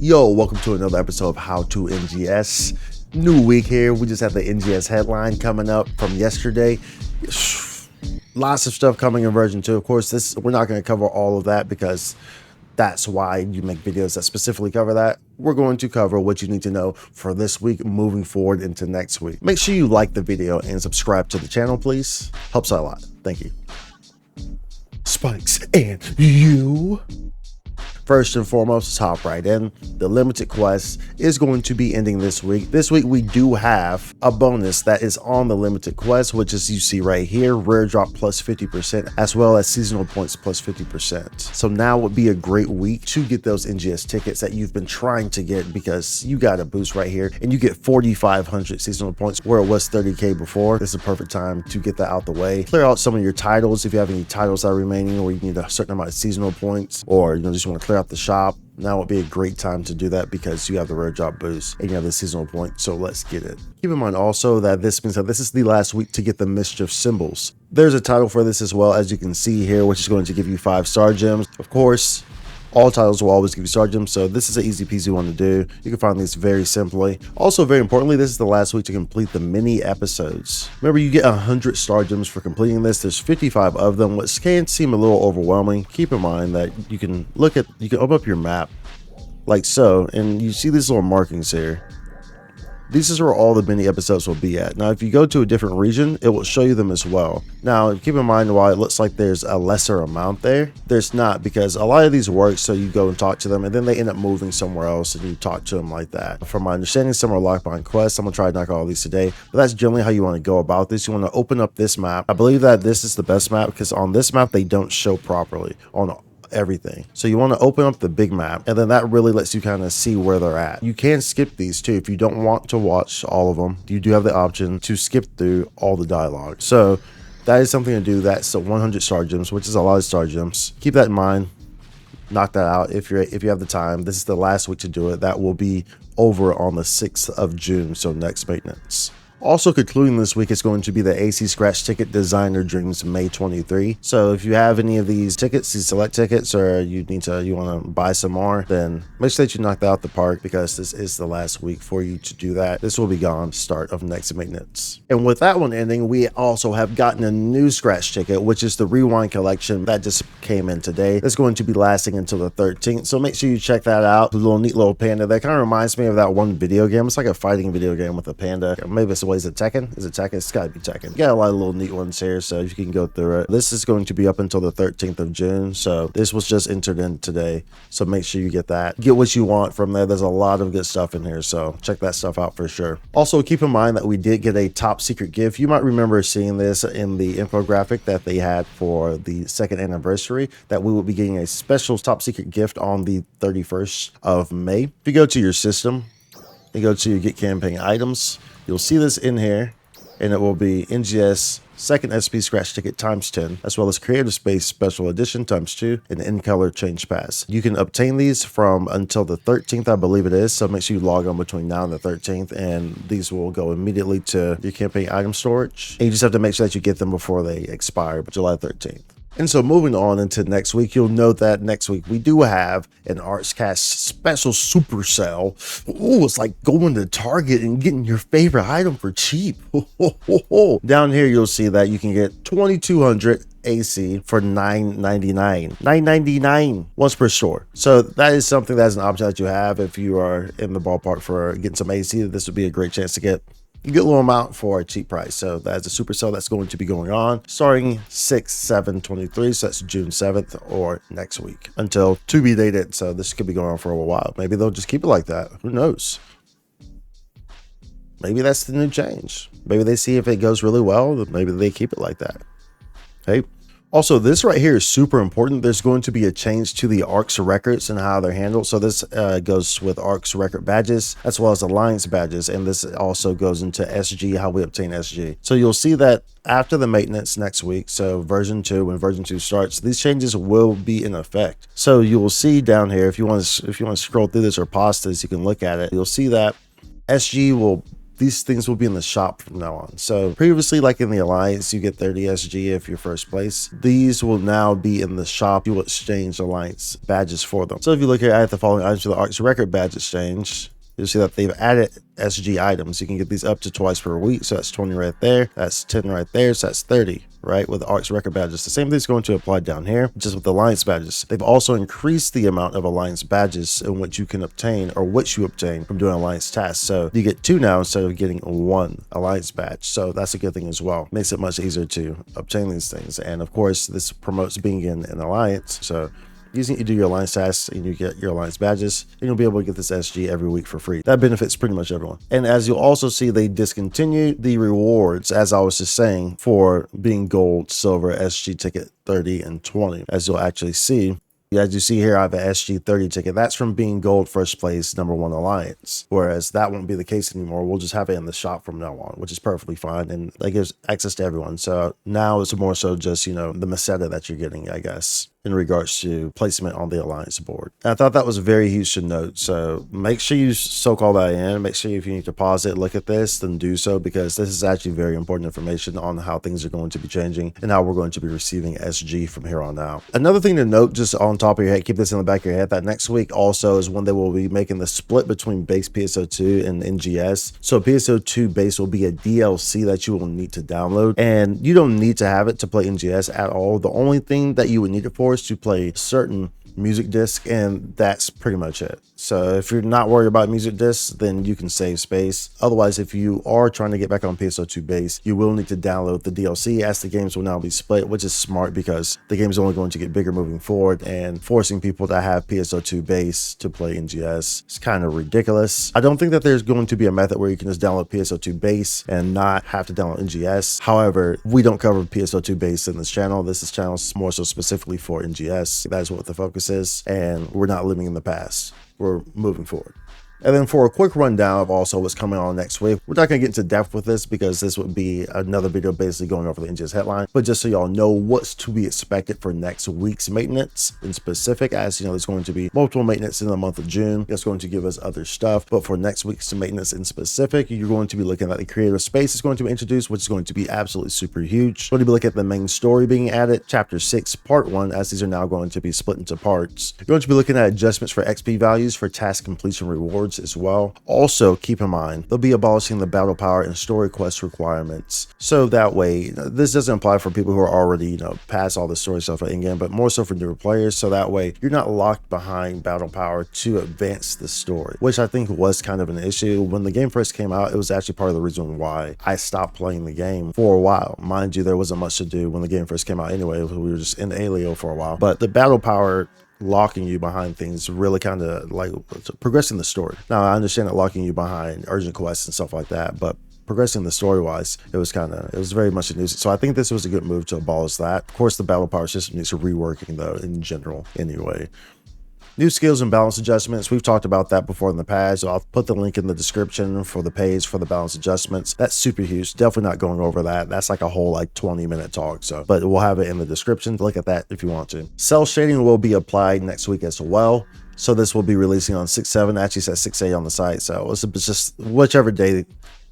Yo, welcome to another episode of How To NGS. New week here. We just have the NGS headline coming up from yesterday. Lots of stuff coming in version 2. Of course, we're not going to cover all of that because that's why you make videos that specifically cover that. We're going to cover what you need to know for this week moving forward into next week. Make sure you like the video and subscribe to the channel, please. Helps out a lot. Thank you. Spikes and you. First and foremost, let's hop right in. The limited quest is going to be ending this week. This week, we do have a bonus that is on the limited quest, which is you see right here, rare drop plus 50%, as well as seasonal points plus 50%. So now would be a great week to get those NGS tickets that you've been trying to get because you got a boost right here and you get 4,500 seasonal points where it was 30K before. This is a perfect time to get that out the way. Clear out some of your titles if you have any titles that are remaining or you need a certain amount of seasonal points or just want to clear out the shop. Now would be a great time to do that because you have the rare drop boost and you have the seasonal point. So let's get it. Keep in mind also that this means that this is the last week to get the Mischief symbols. There's a title for this as well, as you can see here, which is going to give you 5 star gems. Of course, all titles will always give you star gems, so this is an easy peasy one to do. You can find these very simply. Also, very importantly, this is the last week to complete the mini episodes. Remember, you get 100 star gems for completing this. There's 55 of them, which can seem a little overwhelming. Keep in mind that you can open up your map like so, and you see these little markings here. This is where all the mini episodes will be at. Now, if you go to a different region, it will show you them as well. Now, keep in mind why it looks like there's a lesser amount there. There's not, because a lot of these work so you go and talk to them and then they end up moving somewhere else and you talk to them like that. From my understanding, some are locked behind quests. I'm gonna try to knock all these today, but that's generally how you want to go about this. You want to open up this map. I believe that this is the best map because on this map, they don't show properly on everything. So you want to open up the big map and then that really lets you kind of see where they're at. You can skip these too if you don't want to watch all of them. You do have the option to skip through all the dialogue. So that is something to do. That's 100 star gems, which is a lot of star gems. Keep that in mind. Knock that out if you have the time. This is the last week to do it. That will be over on the 6th of June, so next maintenance. Also concluding this week is going to be the AC Scratch Ticket Designer Dreams May 23. So if you have any of these tickets, these select tickets, or you want to buy some more, then make sure that you knock that out the park because this is the last week for you to do that. This will be gone start of next maintenance. And with that one ending, we also have gotten a new scratch ticket, which is the Rewind Collection that just came in today. It's going to be lasting until the 13th. So make sure you check that out. The little neat little panda that kind of reminds me of that one video game. It's like a fighting video game with a panda. Maybe it's is it Tekken? Is it Tekken? It's gotta be Tekken. You got a lot of little neat ones here, so you can go through it. This is going to be up until the 13th of June, so this was just entered in today, so make sure you get that. Get what you want from there. There's a lot of good stuff in here, so check that stuff out for sure. Also, keep in mind that we did get a top secret gift. You might remember seeing this in the infographic that they had for the 2nd anniversary, that we will be getting a special top secret gift on the 31st of May. If you go to your system, you go to your get campaign items, you'll see this in here, and it will be NGS 2nd SP Scratch Ticket times 10, as well as Creative Space Special Edition times 2, and In Color Change Pass. You can obtain these from until the 13th, I believe it is, so make sure you log on between now and the 13th, and these will go immediately to your campaign item storage. And you just have to make sure that you get them before they expire, July 13th. And so moving on into next week, you'll note that next week we do have an ARKS special supercell. Oh, it's like going to Target and getting your favorite item for cheap. Down here, you'll see that you can get 2,200 AC for $9.99. $9.99 once per store. So that is something that's an option that you have if you are in the ballpark for getting some AC. This would be a great chance to get. You get a little amount for a cheap price. So that's a supercell that's going to be going on starting 6/7/23. So that's June 7th or next week until to be dated. So this could be going on for a while. Maybe they'll just keep it like that. Who knows? Maybe that's the new change. Maybe they see if it goes really well, then maybe they keep it like that. Hey. Also, this right here is super important. There's going to be a change to the ARKS records and how they're handled. So this goes with ARKS record badges as well as Alliance badges. And this also goes into SG, how we obtain SG. So you'll see that after the maintenance next week, so version 2, when version 2 starts, these changes will be in effect. So you will see down here, if you want to scroll through this or pause this, you can look at it. You'll see that SG will these things will be in the shop from now on. So previously, like in the Alliance, you get 30 SG if you're first place. These will now be in the shop. You will exchange Alliance badges for them. So if you look here at the following items for the ARKS record badge exchange, you'll see that they've added SG items. You can get these up to twice per week. So that's 20 right there. That's 10 right there. So that's 30, right? With the ARKS record badges. The same thing's going to apply down here, just with the Alliance badges. They've also increased the amount of Alliance badges in which you can obtain, or which you obtain from doing Alliance tasks. So you get 2 now instead of getting 1 Alliance badge. So that's a good thing as well. Makes it much easier to obtain these things. And of course, this promotes being in an Alliance. So using it, you do your Alliance tasks and you get your Alliance badges, and you'll be able to get this SG every week for free. That benefits pretty much everyone. And as you'll also see, they discontinued the rewards, as I was just saying, for being gold, silver, SG ticket 30 and 20. As you'll actually see, as you see here, I have an SG 30 ticket. That's from being gold first place, #1 Alliance. Whereas that won't be the case anymore. We'll just have it in the shop from now on, which is perfectly fine. And that gives access to everyone. So now it's more so just, you know, the meseta that you're getting, I guess, in regards to placement on the Alliance board. And I thought that was very huge to note. So make sure you soak all that in. Make sure if you need to pause it, look at this, then do so, because this is actually very important information on how things are going to be changing and how we're going to be receiving SG from here on out. Another thing to note, just on top of your head, keep this in the back of your head, that next week also is when they will be making the split between base PSO2 and NGS. So PSO2 base will be a DLC that you will need to download, and you don't need to have it to play NGS at all. The only thing that you would need it for is to play certain music disc, and that's pretty much it. So if you're not worried about music discs, then you can save space. Otherwise, if you are trying to get back on PSO2 base, you will need to download the DLC, as the games will now be split, which is smart because the game is only going to get bigger moving forward, and forcing people to have PSO2 base to play NGS is kind of ridiculous. I don't think that there's going to be a method where you can just download PSO2 base and not have to download NGS. However, we don't cover PSO2 base in this channel. This channel is more so specifically for NGS. That is what the focus is, and we're not living in the past. We're moving forward. And then for a quick rundown of also what's coming on next week, we're not going to get into depth with this because this would be another video basically going over the NGS headline, but just so y'all know what's to be expected for next week's maintenance in specific, as you know, there's going to be multiple maintenance in the month of June. That's going to give us other stuff, but for next week's maintenance in specific, you're going to be looking at the creator space is going to be introduced, which is going to be absolutely super huge. We're going to be looking at the main story being added, chapter 6, part 1, as these are now going to be split into parts. You're going to be looking at adjustments for XP values for task completion rewards as well. Also, keep in mind, they'll be abolishing the battle power and story quest requirements. So that way, this doesn't apply for people who are already, past all the story stuff in game, but more so for newer players. So that way, you're not locked behind battle power to advance the story, which I think was kind of an issue. When the game first came out, it was actually part of the reason why I stopped playing the game for a while. Mind you, there wasn't much to do when the game first came out anyway. We were just in Alio for a while, but the battle power locking you behind things really kind of like progressing the story. Now I understand that locking you behind urgent quests and stuff like that, but progressing the story wise, it was very much a nuisance. So I think this was a good move to abolish that. Of course, the battle power system needs reworking though in general anyway. New skills and balance adjustments. We've talked about that before in the past. So I'll put the link in the description for the page for the balance adjustments. That's super huge. Definitely not going over that. That's like a whole 20-minute talk. So, but we'll have it in the description. Look at that if you want to. Cell shading will be applied next week as well. So this will be releasing on 6/7. Actually says 6/8 on the site. So it's just whichever day.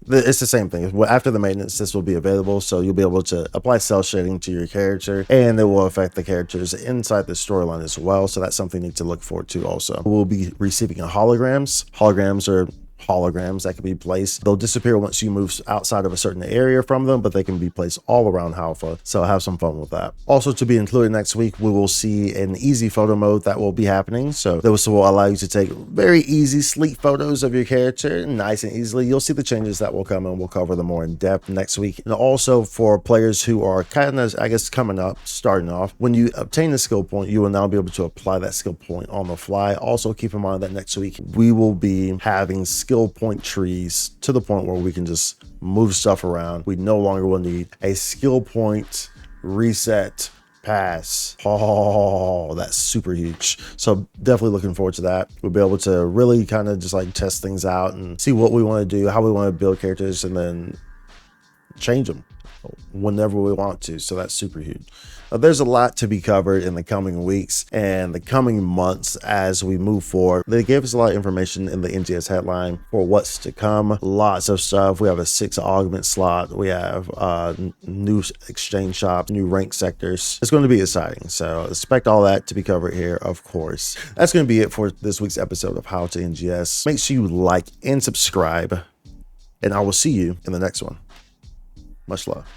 It's the same thing. After the maintenance, this will be available, so you'll be able to apply cell shading to your character, and it will affect the characters inside the storyline as well. So that's something you need to look forward to also. We'll be receiving holograms. Holograms are holograms that can be placed. They'll disappear once you move outside of a certain area from them, but they can be placed all around Alpha. So have some fun with that. Also to be included next week, we will see an easy photo mode that will be happening. So this will allow you to take very easy, sleek photos of your character, nice and easily. You'll see the changes that will come, and we'll cover them more in depth next week. And also for players who are kind of, I guess, coming up, starting off, when you obtain the skill point, you will now be able to apply that skill point on the fly. Also keep in mind that next week we will be having skill point trees to the point where we can just move stuff around. We no longer will need a skill point reset pass. Oh, that's super huge. So definitely looking forward to that. We'll be able to really kind of just test things out and see what we want to do, how we want to build characters, and then change them. whenever we want to. So that's super huge. There's a lot to be covered in the coming weeks and the coming months as we move forward. They gave us a lot of information in the NGS headline for what's to come. Lots of stuff. We have a 6 augment slot. We have new exchange shops, new rank sectors. It's going to be exciting. So expect all that to be covered here, of course. That's going to be it for this week's episode of How to NGS. Make sure you like and subscribe, and I will see you in the next one. Much love.